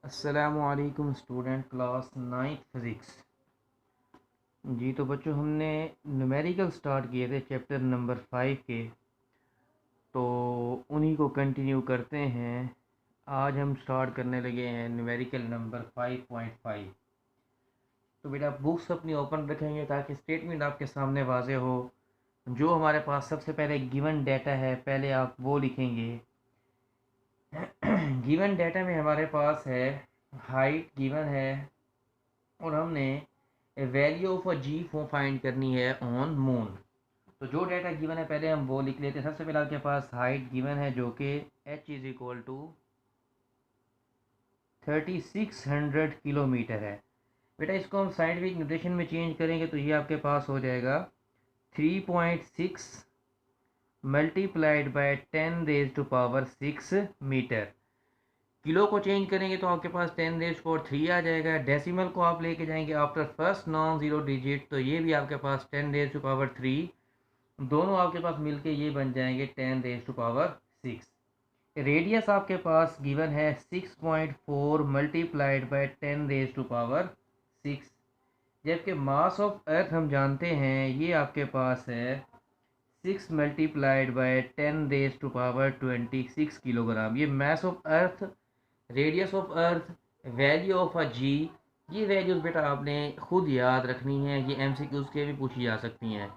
अस्सलामुअलैकुम student class 9th physics. जी तो बच्चों, हमने न्यूमेरिकल स्टार्ट किए थे चैप्टर नंबर 5 के, तो उन्हीं को कंटिन्यू करते हैं। आज हम स्टार्ट करने लगे हैं न्यूमेरिकल नंबर 5.5। तो बेटा बुक्स अपनी ओपन रखेंगे ताकि स्टेटमेंट आपके सामने वाजे हो। जो हमारे पास सबसे पहले गिवन डाटा है, पहले आप वो लिखेंगे। गिवन डाटा में हमारे पास है हाइट गिवन है और हमने value of a g find करनी है ऑन मून। तो जो डाटा गिवन है पहले हम वो लिख लेते हैं। सबसे पहले आपके पास हाइट गिवन है जो कि h is equal to 3600 kilometre है। बेटा इसको हम साइंटिफिक नोटेशन में चेंज करेंगे तो ये आपके पास हो जाएगा 3.6 मल्टीप्लाइड बाय 10⁻⁶ मीटर। किलो को चेंज करेंगे तो आपके पास 10⁻³ आ जाएगा। डेसिमल को आप लेके जाएंगे after first non zero digit, तो ये भी आपके पास 10⁻3, दोनों आपके पास मिलके ये बन जाएंगे 10⁻6। रेडियस आपके पास गिवन है 6.4 मल्टीप्लाइड बाय 10⁻6, जबकि मास ऑफ अर्थ हम जानते हैं ये आपके पास है 6 मल्टीप्लाइड बाय 10⁻26 किलोग्राम। ये mass of earth, radius of earth, value of a G, ये वैल्यूज़ बेटा आपने खुद याद रखनी है। ये एमसीक्यूज़ के भी पूछी जा सकती हैं।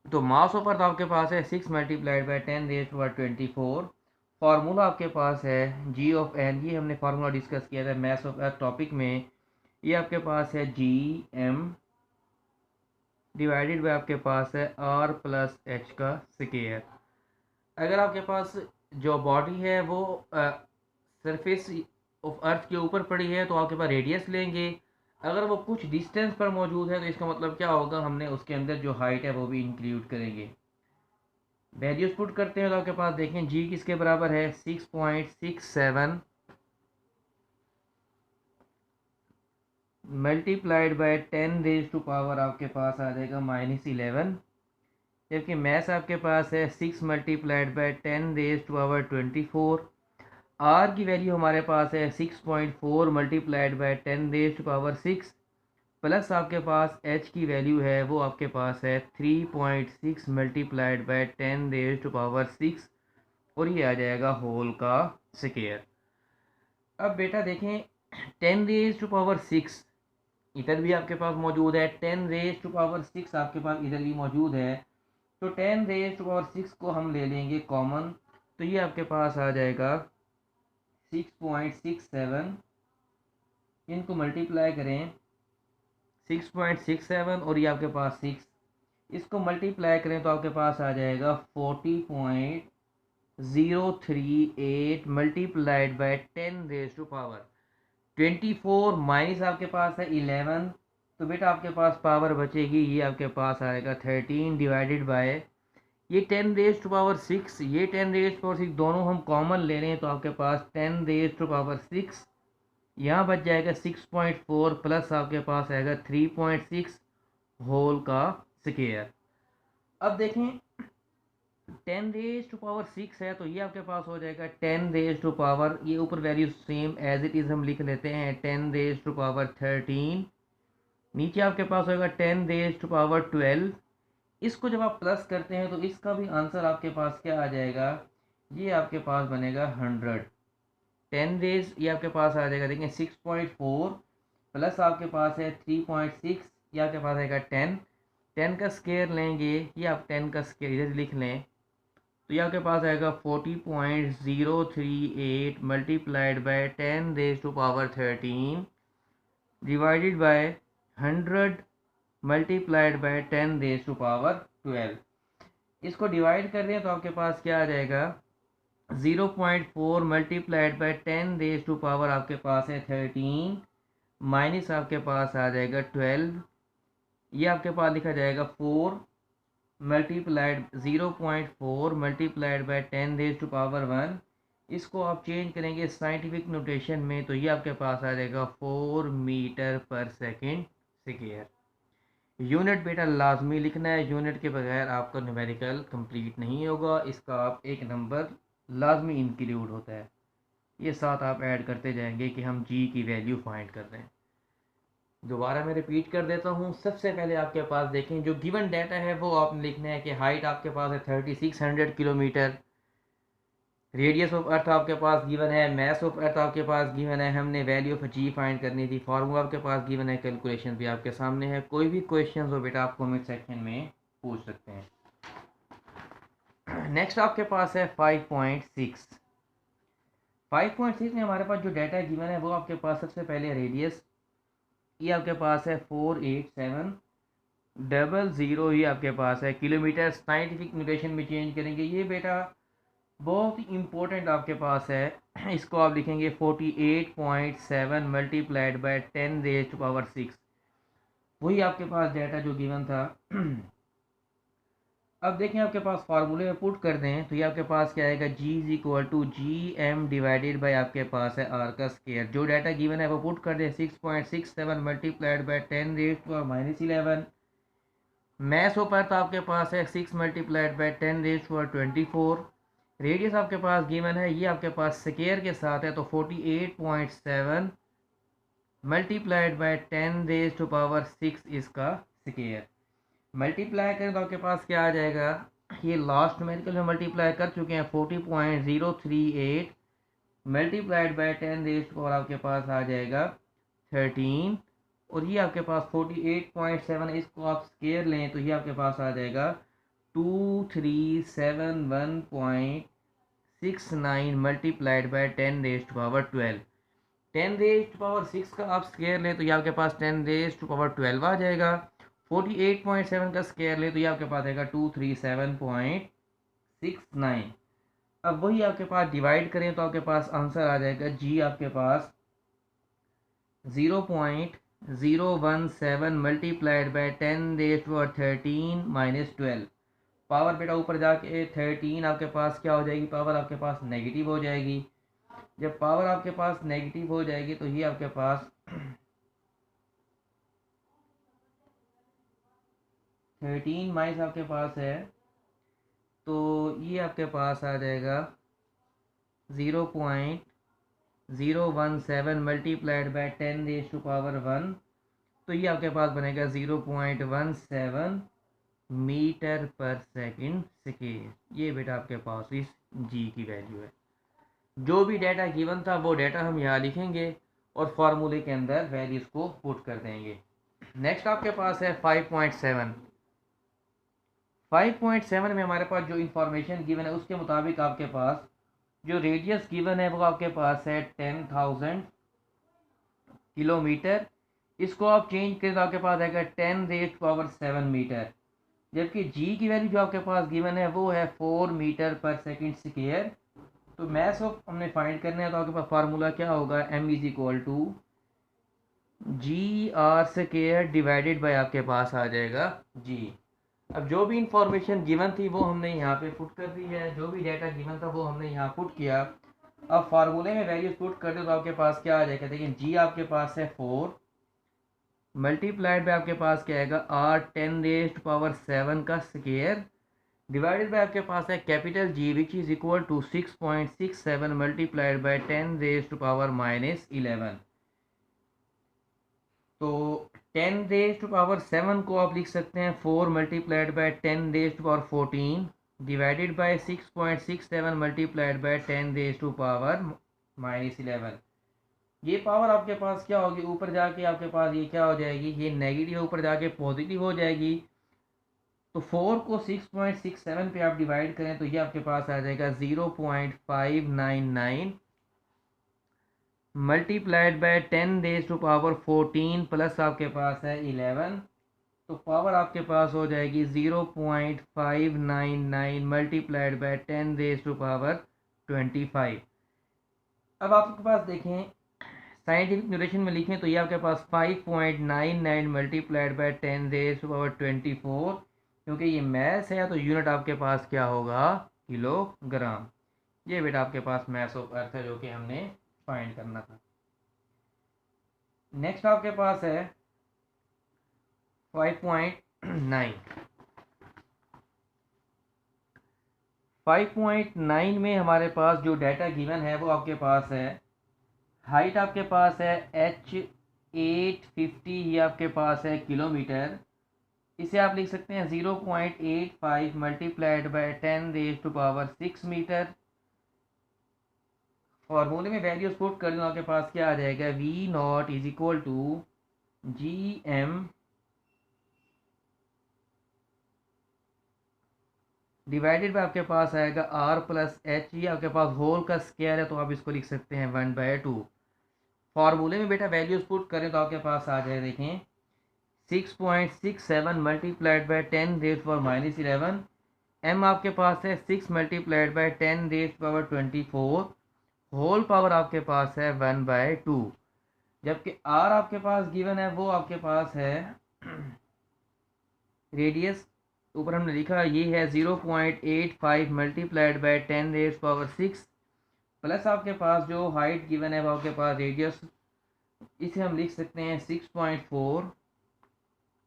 तो मास ऑफ अर्थ आपके पास है 6 मल्टीप्लाइड बाय 10⁻24। फार्मूला आपके पास है जी ऑफ एन, ये हमने फार्मूला डिस्कस किया था मास ऑफ अर्थ टॉपिक में। ये आपके पास है जी एम डिवाइडेड बाय आपके पास है आर प्लस एच का स्क्वायर। अगर आपके पास जो बॉडी है वो सरफेस ऑफ अर्थ के ऊपर पड़ी है तो आपके पास रेडियस लेंगे। अगर वो कुछ डिस्टेंस पर मौजूद है तो इसका मतलब क्या होगा, हमने उसके अंदर जो हाइट है वो भी इंक्लूड करेंगे। वैल्यूज पुट करते हैं तो आपके पास देखें जी किसके बराबर है 6.67 मल्टीप्लाइड बाय 10⁻⁻, आपके पास आ जाएगा -11। जबकि मैथ आपके पास है 6 मल्टीप्लाइड बाय 10⁻24। आर की वैल्यू हमारे पास है 6.4 मल्टीप्लाइड बाय 10⁻6, प्लस आपके पास एच की वैल्यू है वो आपके पास है 3.6 मल्टीप्लाइड बाय 10⁻6, और ये आ जाएगा होल का स्क्वायर। अब बेटा देखें 10⁻6 इधर भी आपके पास मौजूद है, 10⁻6 आपके पास इधर भी मौजूद है। तो 10⁻6 को हम ले लेंगे कॉमन, तो ये आपके पास आ जाएगा 6.67। इनको मल्टीप्लाई करें 6.67 और ये आपके पास 6, इसको मल्टीप्लाई करें तो आपके पास आ जाएगा 40.038 मल्टीप्लाइड बाय 10⁻24 माइनस आपके पास है 11, तो बेटा आपके पास पावर बचेगी, ये आपके पास आएगा 13 डिवाइडेड बाय ये 10⁻6, ये 10⁻6 दोनों हम कॉमन ले रहे हैं तो आपके पास 10⁻6 यहाँ बच जाएगा 6.4 प्लस आपके पास आएगा 3.6 होल का स्क्वायर। अब देखें 10⁻6 है तो ये आपके पास हो जाएगा 10⁻, ये ऊपर value same as it is हम लिख लेते हैं 10⁻13। नीचे आपके पास होगा 10⁻12। इसको जब आप प्लस करते हैं तो इसका भी आंसर आपके पास क्या आ जाएगा, ये आपके पास बनेगा 100। 10 ये आपके पास आ जाएगा, देखें 6.4 प्लस आपके पास है 3.6, ये आपके पास आएगा 10। 10 का स्क्वायर लेंगे, ये आप 10 का स्क्वायर इधर लिख लें तो ये आपके पास आएगा 40.038 multiplied by 10⁻13 divided by 100 multiplied by 10⁻12। इसको डिवाइड कर रहे हैं तो आपके पास क्या आ जाएगा 0.4 मल्टीप्लाइड बाय 10⁻, आपके पास है 13 माइनस आपके पास आ जाएगा 12, ये आपके पास लिखा जाएगा 4 मल्टीप्लाइड 0.4 मल्टीप्लाइड बाय 10⁻1। इसको आप चेंज करेंगे साइंटिफिक नोटेशन में तो ये आपके पास आ जाएगा 4 मीटर पर सेकेंड स्क्वायर। यूनिट बेटा लाजमी लिखना है, यूनिट के बगैर आपका न्यूमेरिकल कंप्लीट नहीं होगा, इसका आप एक नंबर लाजमी इंक्लूड होता है। ये साथ आप ऐड करते जाएंगे कि हम जी की वैल्यू फाइंड कर रहे हैं। दोबारा मैं रिपीट कर देता हूँ। सबसे पहले आपके पास देखें जो गिवन डाटा है वो आपने लिखना है कि हाइट आपके पास है 3600 किलोमीटर, रेडियस ऑफ अर्थ आपके पास गिवन है, मास ऑफ अर्थ आपके पास गिवन है, हमने वैल्यू ऑफ जी फाइंड करनी थी, फार्मूला आपके पास गिवन है, कैलकुलेशन भी आपके सामने है। कोई भी क्वेश्चन हो बेटा आप कमेंट सेक्शन में पूछ सकते हैं। नेक्स्ट आपके पास है 5.6। 5.6 में हमारे पास जो डाटा गिवन है वो आपके पास सबसे पहले रेडियस ये आपके पास है 48700, ये आपके पास है किलोमीटर। साइंटिफिक नोटेशन में चेंज करेंगे, ये बेटा बहुत ही इम्पोर्टेंट आपके पास है। इसको आप लिखेंगे 48.7 मल्टीप्लाइड बाय 10⁻⁶। वही आपके पास डाटा जो गिवन था। अब देखें आपके पास फार्मूले में पुट कर दें तो ये आपके पास क्या आएगा, G is equal to G M divided by आपके पास है आर का स्केयर। जो डाटा गिवन है वो पुट कर दें 6.67 मल्टीप्लाइड बाई 10⁻11। मैथ ऊपर तो आपके पास है 6 मल्टीप्लाइड बाई 10⁻24। रेडियस आपके पास गिवन है, ये आपके पास स्केयर के साथ है तो 48.7 मल्टीप्लाइड बाई 10⁻6 इसका स्केयर। मल्टीप्लाई करें तो आपके पास क्या आ जाएगा, ये लास्ट न्यूमेरिकल में मल्टीप्लाई कर चुके हैं 40.038 मल्टीप्लाइड बाई 10⁻, आपके पास आ जाएगा 13। और ये आपके पास 48.7, इसको आप स्केयर लें तो ये आपके पास आ जाएगा 2371.69 मल्टीप्लाइड बाई 10⁻12। 10⁻6 का आप स्केयर लें तो ये आपके पास 10⁻12 आ जाएगा। 48.7 का स्केयर ले तो ये आपके पास आएगा 237.69। अब वही आपके पास डिवाइड करें तो आपके पास आंसर आ जाएगा, जी आपके पास 0.017 मल्टीप्लाइड बाई 10⁻13 - 12। पावर बेटा ऊपर जाके 13 आपके पास क्या हो जाएगी, पावर आपके पास नेगेटिव हो जाएगी। जब पावर आपके पास नेगेटिव हो जाएगी तो ये आपके पास 13 माइनस आपके पास है तो ये आपके पास आ जाएगा 0.017 मल्टीप्लाइड बाई 10⁻1। तो ये आपके पास बनेगा 0.17 मीटर पर सेकंड स्क्वायर। ये बेटा आपके पास इस जी की वैल्यू है। जो भी डाटा गिवन था वो डाटा हम यहाँ लिखेंगे और फार्मूले के अंदर वैल्यूज को पुट कर देंगे। नेक्स्ट आपके पास है 5.7। 5.7 में हमारे पास जो इंफॉर्मेशन गिवन है उसके मुताबिक आपके पास जो रेडियस गिवन है वो आपके पास है 10,000 किलोमीटर। इसको आप चेंज करें तो आपके पास आएगा 10⁻7 मीटर। जबकि जी की वैल्यू जो आपके पास गिवन है वो है 4 मीटर पर सेकंड स्क्वायर। तो मैथ्स ऑफ हमने फाइंड करना है तो आपके पास फार्मूला क्या होगा, M is equal to G R square divided by आपके पास आ जाएगा जी। अब जो भी इंफॉर्मेशन गिवन थी वो हमने यहाँ पे पुट कर दी है, जो भी डाटा गिवन था वो हमने यहाँ पुट किया। अब फार्मूले में वैल्यूज पुट कर दो तो आपके पास क्या आ जाएगा, देखिए जी आपके पास है 4 मल्टीप्लाइड बाय आपके पास क्या आएगा आर 10⁻7 का स्क्वायर डिवाइडेड बाय आपके पास है capital G which is equal to 6.67 multiplied by 10⁻11। तो 10⁻7 को आप लिख सकते हैं 4 multiplied by 10⁻14 divided by 6.67 multiplied by 10⁻11। ये पावर आपके पास क्या होगी, ऊपर जाके आपके पास ये क्या हो जाएगी, ये नेगेटिव ऊपर जाके पॉजिटिव हो जाएगी। तो 4 को 6.67 पे आप डिवाइड करें तो ये आपके पास आ जाएगा 0.599 मल्टीप्लाइड बाय 10⁻14 प्लस आपके पास है 11। तो पावर आपके पास हो जाएगी 0.599 मल्टीप्लाइड बाय 10⁻25। अब आपके पास देखें साइंटिफिक नोटेशन में लिखें तो ये आपके पास 5.99 मल्टीप्लाइड बाय 10⁻24। क्योंकि ये मैथ्स है तो यूनिट आपके पास क्या होगा, किलोग्राम। ये बेटा आपके पास मैथ्स ऑफ अर्थ है जो कि हमने फाइंड करना था। नेक्स्ट आपके पास है 5.9। 5.9 में हमारे पास जो डाटा गिवन है वो आपके पास है, हाइट आपके पास है H850, ये आपके पास है किलोमीटर। इसे आप लिख सकते हैं 0.85 मल्टीप्लाइड बाय 10⁻⁶ मीटर। फॉर्मूले में वैल्यूज पुट कर दूँ, आपके पास क्या आ जाएगा, V0 is equal to GM divided by आपके पास आएगा R प्लस H। ये आपके पास होल का स्क्वायर है तो आप इसको लिख सकते हैं 1/2। फार्मूले में बेटा वैल्यूज पुट करें तो आपके पास आ जाए, देखें 6.67 मल्टीप्लाइड बाय 10⁻⁻11। m आपके पास है 6 मल्टीप्लाइड बाय 10⁻24, होल पावर आपके पास है 1/2। जबकि r आपके पास गिवन है वो आपके पास है रेडियस, ऊपर हमने लिखा ये है 0.85 मल्टीप्लाइड बाय 10⁻⁶, प्लस आपके पास जो हाइट गिवन है वो आपके पास रेडियस, इसे हम लिख सकते हैं 6.4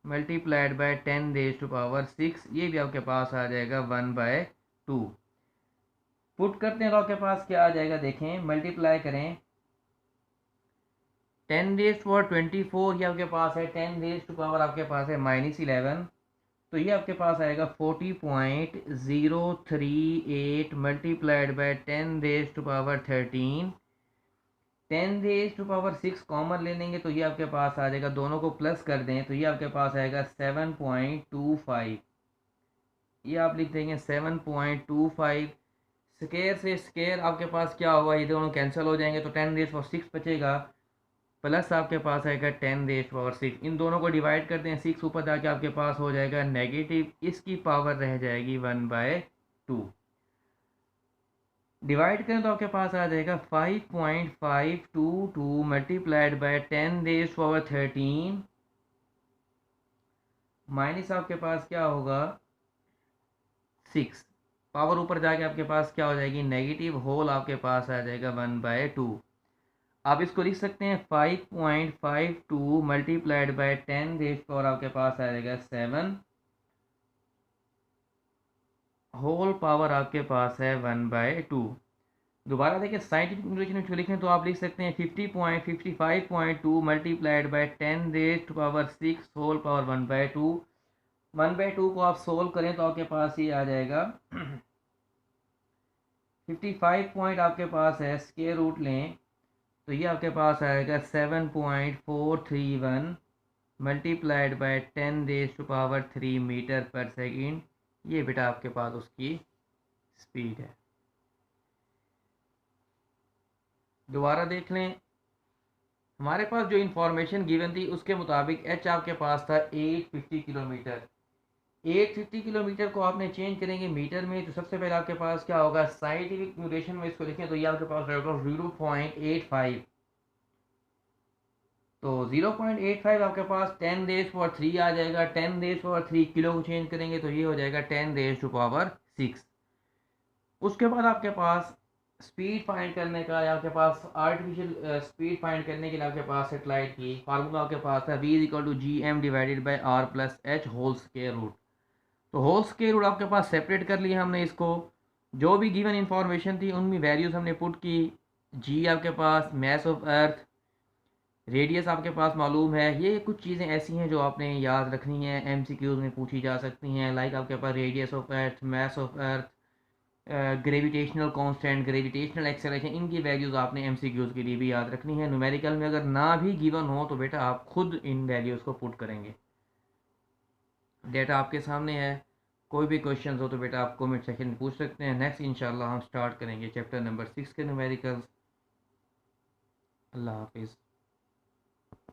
मल्टीप्लाइड बाय 10⁻⁶, ये भी आपके पास आ जाएगा 1/2। पुट करते हैं तो आपके पास क्या आ जाएगा, देखें मल्टीप्लाई करें 10⁻24, ये आपके पास है 10⁻, आपके पास है -11, तो ये आपके पास आएगा 40.038 मल्टीप्लाइड बाय 10⁻13। 10⁻6 कॉमन ले लेंगे तो ये आपके पास आ जाएगा, दोनों को प्लस कर दें तो ये आपके पास आएगा 7.25। ये आप लिख देंगे 7.25। स्केयर से स्केयर आपके पास क्या होगा, ये दोनों कैंसिल हो जाएंगे तो 10⁻6 बचेगा, प्लस आपके पास आएगा 10⁻6। इन दोनों को डिवाइड करते हैं, 6 ऊपर जाके आपके पास हो जाएगा नेगेटिव, इसकी पावर रह जाएगी 1/2। डिवाइड करें तो आपके पास आ जाएगा 5.522 मल्टीप्लाइड बाय 10⁻13 माइनस आपके पास क्या होगा 6, पावर ऊपर जाके आपके पास क्या हो जाएगी नेगेटिव, होल आपके पास आ जाएगा 1/2। आप इसको लिख सकते हैं 5.52 मल्टीप्लाइड बाय 10⁻, आपके पास आ जाएगा 7, होल पावर आपके पास है 1/2। दोबारा देखिए साइंटिफिक नोटेशन में लिखें तो आप लिख सकते हैं 55.2 मल्टीप्लाइड बाय 10⁻6 होल पावर 1/2। 1/2 को आप सोल्व करें तो आपके पास ये आ जाएगा 55 पॉइंट आपके पास है, स्क्वायर रूट लें तो ये आपके पास आएगा 7.431 मल्टीप्लाइड बाय 10⁻³ मीटर पर सेकेंड। ये बेटा आपके पास उसकी स्पीड है। दोबारा देख लें, हमारे पास जो इंफॉर्मेशन गिवन थी उसके मुताबिक एच आपके पास था 850 किलोमीटर। 850 किलोमीटर को आपने चेंज करेंगे मीटर में तो सबसे पहले आपके पास क्या होगा, साइंटिफिक नोटेशन में इसको लिखें तो ये आपके पास रहेगा 0.85। तो 0.85 आपके पास 10⁻³ आ जाएगा। 10⁻³ किलो को चेंज करेंगे तो ये हो जाएगा 10⁻6। उसके बाद आपके पास स्पीड फाइंड करने का, या आपके पास आर्टिफिशियल स्पीड फाइंड करने के लिए आपके पास सेटेलाइट की फार्मूला आपके पास है V=GM divided by R plus H whole square root. तो होल स्क्वायर रूट आपके पास सेपरेट कर लिया हमने इसको, जो भी गिवन इंफॉर्मेशन थी उनमें वैल्यूज़ हमने पुट की। G आपके पास मास ऑफ अर्थ, रेडियस आपके पास मालूम है। ये कुछ चीज़ें ऐसी हैं जो आपने याद रखनी है, MCQs में पूछी जा सकती हैं। लाइक आपके पास radius of earth, mass of earth, gravitational constant, gravitational acceleration, इनकी वैल्यूज़ आपने MCQs के लिए भी याद रखनी है। न्यूमेरिकल में अगर ना भी गिवन हो तो बेटा आप खुद इन वैल्यूज़ को पुट करेंगे। डेटा आपके सामने है, कोई भी क्वेश्चन हो तो बेटा आप कमेंट सेक्शन में पूछ सकते हैं। नेक्स्ट इंशाल्लाह हम स्टार्ट करेंगे चैप्टर नंबर 6 के न्यूमेरिकल्स। अल्लाह हाफिज़।